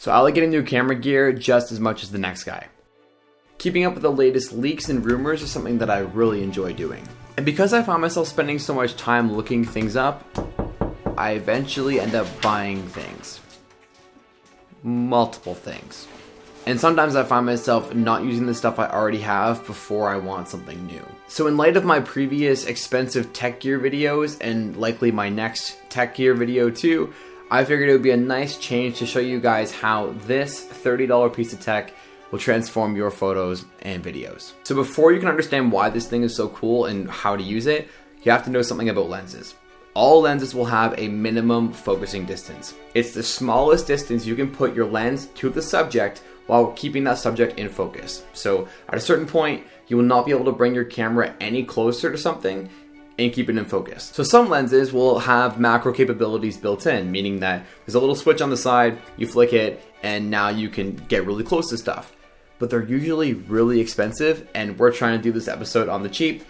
So I like getting new camera gear just as much as the next guy. Keeping up with the latest leaks and rumors is something that I really enjoy doing. And because I find myself spending so much time looking things up, I eventually end up buying things. Multiple things. And sometimes I find myself not using the stuff I already have before I want something new. So in light of my previous expensive tech gear videos, and likely my next tech gear video too, I figured it would be a nice change to show you guys how this $30 piece of tech will transform your photos and videos. So before you can understand why this thing is so cool and how to use it, you have to know something about lenses. All lenses will have a minimum focusing distance. It's the smallest distance you can put your lens to the subject while keeping that subject in focus. So at a certain point, you will not be able to bring your camera any closer to something and keep it in focus. So some lenses will have macro capabilities built in, meaning that there's a little switch on the side, you flick it, and now you can get really close to stuff. But they're usually really expensive, and we're trying to do this episode on the cheap,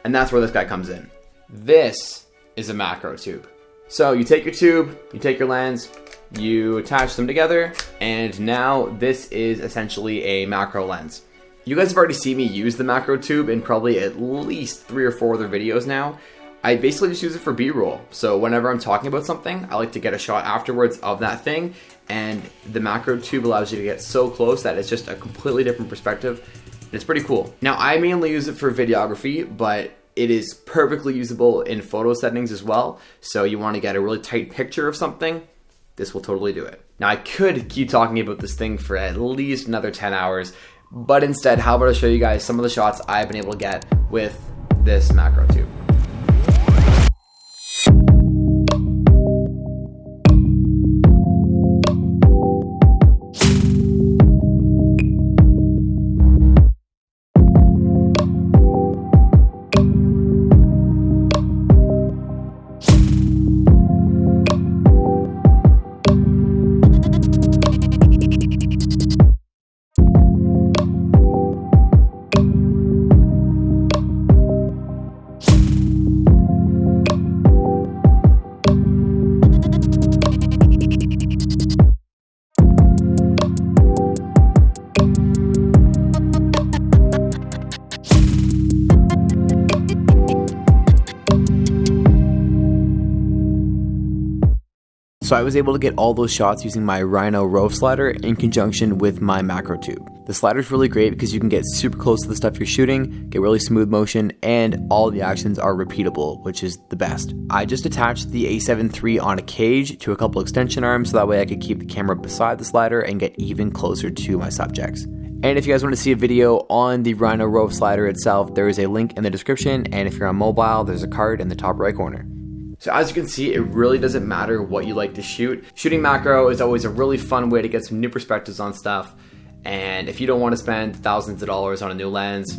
and that's where this guy comes in. This is a macro tube. So you take your tube, you take your lens, you attach them together, and now this is essentially a macro lens. You guys have already seen me use the macro tube in probably at least 3 or 4 other videos now. I basically just use it for B-roll. So whenever I'm talking about something, I like to get a shot afterwards of that thing, and the macro tube allows you to get so close that it's just a completely different perspective. It's pretty cool. Now I mainly use it for videography, but it is perfectly usable in photo settings as well. So you want to get a really tight picture of something, this will totally do it. Now I could keep talking about this thing for at least another 10 hours, but instead, how about I show you guys some of the shots I've been able to get with this macro tube. So I was able to get all those shots using my Rhino RAW slider in conjunction with my macro tube. The slider is really great because you can get super close to the stuff you're shooting, get really smooth motion, and all the actions are repeatable, which is the best. I just attached the A7 III on a cage to a couple extension arms so that way I could keep the camera beside the slider and get even closer to my subjects. And if you guys want to see a video on the Rhino RAW slider itself, there is a link in the description, and if you're on mobile, there's a card in the top right corner. So as you can see, it really doesn't matter what you like to shoot. Shooting macro is always a really fun way to get some new perspectives on stuff. And if you don't want to spend thousands of dollars on a new lens,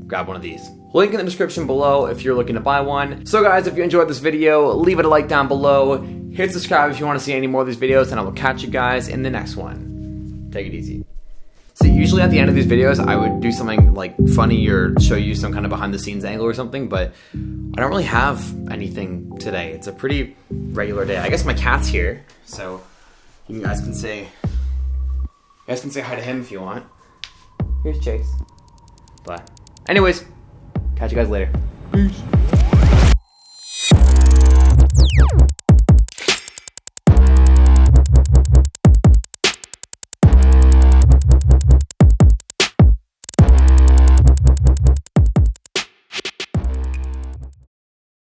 grab one of these. Link in the description below if you're looking to buy one. So guys, if you enjoyed this video, leave it a like down below. Hit subscribe if you want to see any more of these videos, and I will catch you guys in the next one. Take it easy. So usually at the end of these videos, I would do something like funny or show you some kind of behind the scenes angle or something, but I don't really have anything today. It's a pretty regular day. I guess my cat's here, so you guys can say hi to him if you want. Here's Chase. But anyways, catch you guys later. Peace.